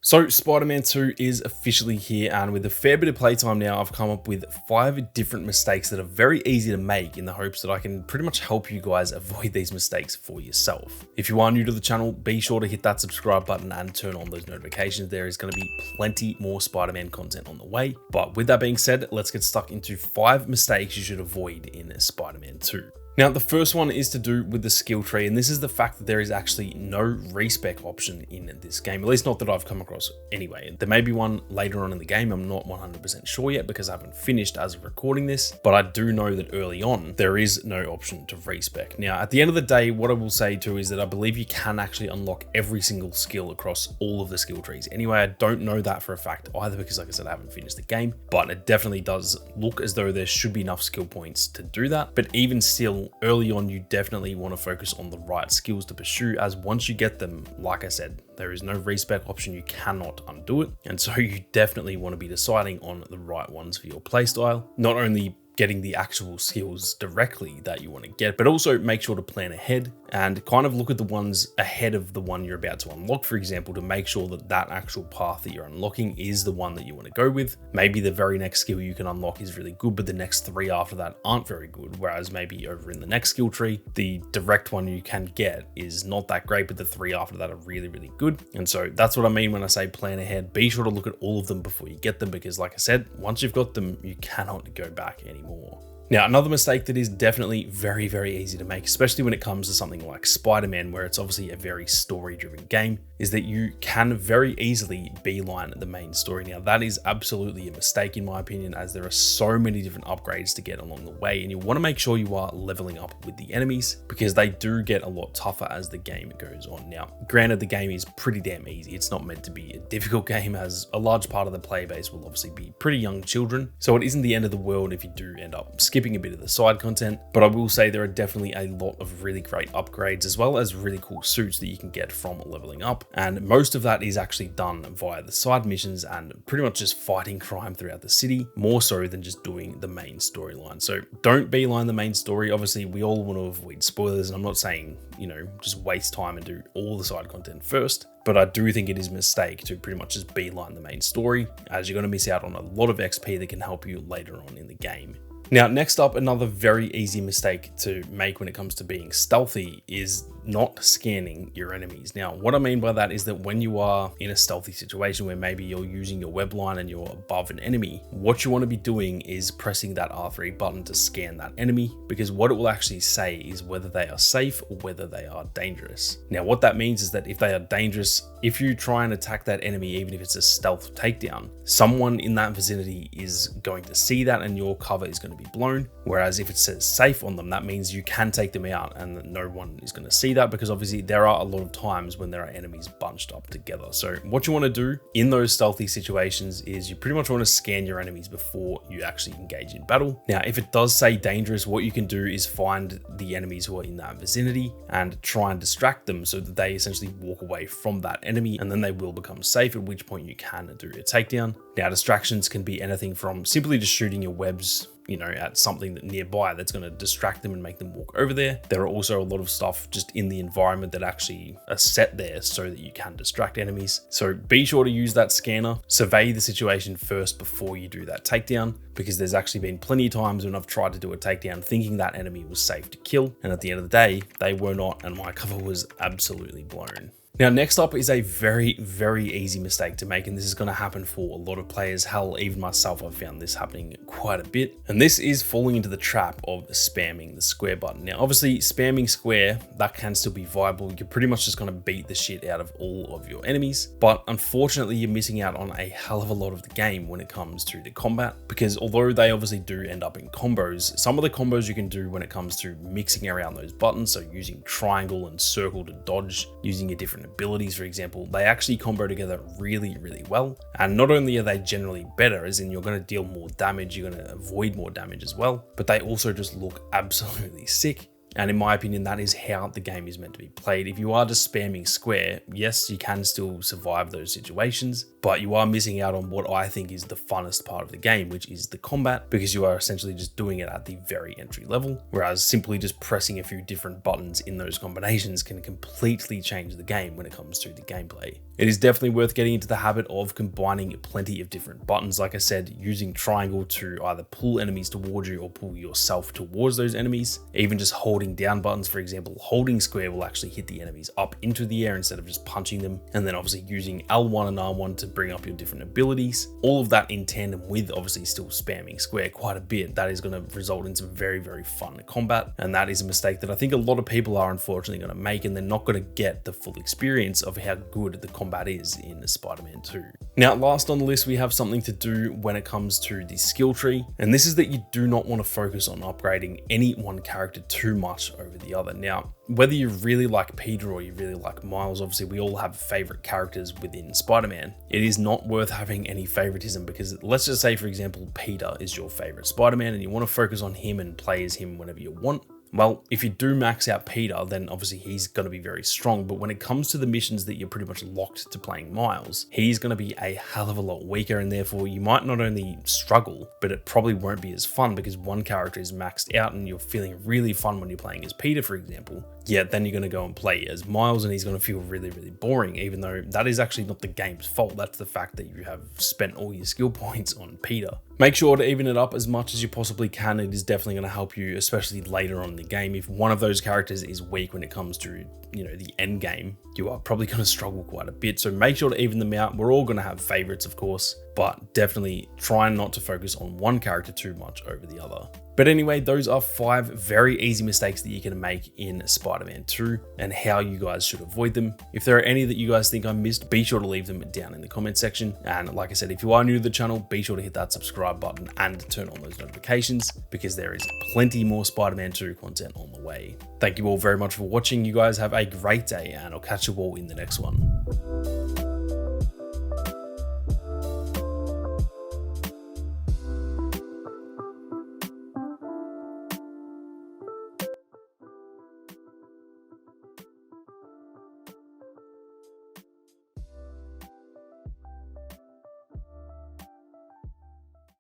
So Spider-Man 2 is officially here, and with a fair bit of playtime now, I've come up with 5 different mistakes that are very easy to make in the hopes that I can pretty much help you guys avoid these mistakes for yourself. If you are new to the channel, be sure to hit that subscribe button and turn on those notifications. There is going to be plenty more Spider-Man content on the way. But with that being said, let's get stuck into 5 mistakes you should avoid in Spider-Man 2. Now, the first one is to do with the skill tree, and this is the fact that there is actually no respec option in this game, at least not that I've come across anyway. There may be one later on in the game, I'm not 100% sure yet because I haven't finished as of recording this, but I do know that early on, there is no option to respec. Now, at the end of the day, what I will say too is that I believe you can actually unlock every single skill across all of the skill trees. Anyway, I don't know that for a fact either because, like I said, I haven't finished the game, but it definitely does look as though there should be enough skill points to do that. But even still, early on, you definitely want to focus on the right skills to pursue, as once you get them, like I said, there is no respec option, you cannot undo it. And so you definitely want to be deciding on the right ones for your playstyle. Not only getting the actual skills directly that you want to get, but also make sure to plan ahead and kind of look at the ones ahead of the one you're about to unlock, for example, to make sure that that actual path that you're unlocking is the one that you want to go with. Maybe the very next skill you can unlock is really good, but the next 3 after that aren't very good. Whereas maybe over in the next skill tree, the direct one you can get is not that great, but the 3 after that are really, really good. And so that's what I mean when I say plan ahead. Be sure to look at all of them before you get them, because like I said, once you've got them, you cannot go back anymore. Now, another mistake that is definitely very, very easy to make, especially when it comes to something like Spider-Man, where it's obviously a very story-driven game, is that you can very easily beeline the main story. Now, that is absolutely a mistake in my opinion, as there are so many different upgrades to get along the way, and you want to make sure you are leveling up with the enemies because they do get a lot tougher as the game goes on. Now, granted, the game is pretty damn easy. It's not meant to be a difficult game, as a large part of the player base will obviously be pretty young children. So it isn't the end of the world if you do end up skipping a bit of the side content, but I will say there are definitely a lot of really great upgrades as well as really cool suits that you can get from leveling up, and most of that is actually done via the side missions and pretty much just fighting crime throughout the city, more so than just doing the main storyline. So don't beeline the main story. Obviously, we all want to avoid spoilers, and I'm not saying, you know, just waste time and do all the side content first, but I do think it is a mistake to pretty much just beeline the main story, as you're going to miss out on a lot of XP that can help you later on in the game. Now, next up, another very easy mistake to make when it comes to being stealthy is not scanning your enemies. Now, what I mean by that is that when you are in a stealthy situation where maybe you're using your web line and you're above an enemy, what you want to be doing is pressing that R3 button to scan that enemy, because what it will actually say is whether they are safe or whether they are dangerous. Now, what that means is that if they are dangerous, if you try and attack that enemy, even if it's a stealth takedown, someone in that vicinity is going to see that and your cover is going to be blown. Whereas if it says safe on them, that means you can take them out and no one is going to see that, because obviously there are a lot of times when there are enemies bunched up together. So what you want to do in those stealthy situations is you pretty much want to scan your enemies before you actually engage in battle. Now, if it does say dangerous, what you can do is find the enemies who are in that vicinity and try and distract them so that they essentially walk away from that enemy, and then they will become safe, at which point you can do a takedown. Now, distractions can be anything from simply just shooting your webs, you know, at something that nearby that's going to distract them and make them walk over there. There are also a lot of stuff just in the environment that actually are set there so that you can distract enemies. So be sure to use that scanner, survey the situation first before you do that takedown, because there's actually been plenty of times when I've tried to do a takedown thinking that enemy was safe to kill, and at the end of the day, they were not, and my cover was absolutely blown. Now, next up is a very, very easy mistake to make, and this is going to happen for a lot of players. Hell, even myself, I've found this happening quite a bit, and this is falling into the trap of spamming the square button. Now, obviously, spamming square, that can still be viable. You're pretty much just going to beat the shit out of all of your enemies, but unfortunately, you're missing out on a hell of a lot of the game when it comes to the combat, because although they obviously do end up in combos, some of the combos you can do when it comes to mixing around those buttons, so using triangle and circle to dodge, using a different abilities, for example, they actually combo together really, really well. And not only are they generally better, as in you're going to deal more damage, you're going to avoid more damage as well, but they also just look absolutely sick. And in my opinion, that is how the game is meant to be played. If you are just spamming square, yes, you can still survive those situations, but you are missing out on what I think is the funnest part of the game, which is the combat, because you are essentially just doing it at the very entry level, whereas simply just pressing a few different buttons in those combinations can completely change the game when it comes to the gameplay. It is definitely worth getting into the habit of combining plenty of different buttons. Like I said, using triangle to either pull enemies towards you or pull yourself towards those enemies. Even just holding down buttons, for example, holding square will actually hit the enemies up into the air instead of just punching them. And then obviously using L1 and R1 to bring up your different abilities. All of that in tandem with obviously still spamming square quite a bit. That is going to result in some very, very fun combat. And that is a mistake that I think a lot of people are unfortunately going to make, and they're not going to get the full experience of how good the combat is in Spider-Man 2. Now, last on the list, we have something to do when it comes to the skill tree. And this is that you do not want to focus on upgrading any one character too much over the other. Now, whether you really like Peter or you really like Miles, obviously we all have favorite characters within Spider-Man. It is not worth having any favoritism, because let's just say, for example, Peter is your favorite Spider-Man and you want to focus on him and play as him whenever you want. Well, if you do max out Peter, then obviously he's going to be very strong. But when it comes to the missions that you're pretty much locked to playing Miles, he's going to be a hell of a lot weaker. And therefore you might not only struggle, but it probably won't be as fun because one character is maxed out and you're feeling really fun when you're playing as Peter, for example. Yeah, then you're going to go and play as Miles and he's going to feel really, really boring, even though that is actually not the game's fault. That's the fact that you have spent all your skill points on Peter. Make sure to even it up as much as you possibly can. It is definitely going to help you, especially later on in the game. If one of those characters is weak when it comes to, the end game, you are probably going to struggle quite a bit. So make sure to even them out. We're all going to have favorites, of course, but definitely try not to focus on one character too much over the other. But anyway, those are 5 very easy mistakes that you can make in Spider-Man 2 and how you guys should avoid them. If there are any that you guys think I missed, be sure to leave them down in the comment section. And like I said, if you are new to the channel, be sure to hit that subscribe button and turn on those notifications, because there is plenty more Spider-Man 2 content on the way. Thank you all very much for watching. You guys have a great day and I'll catch you all in the next one.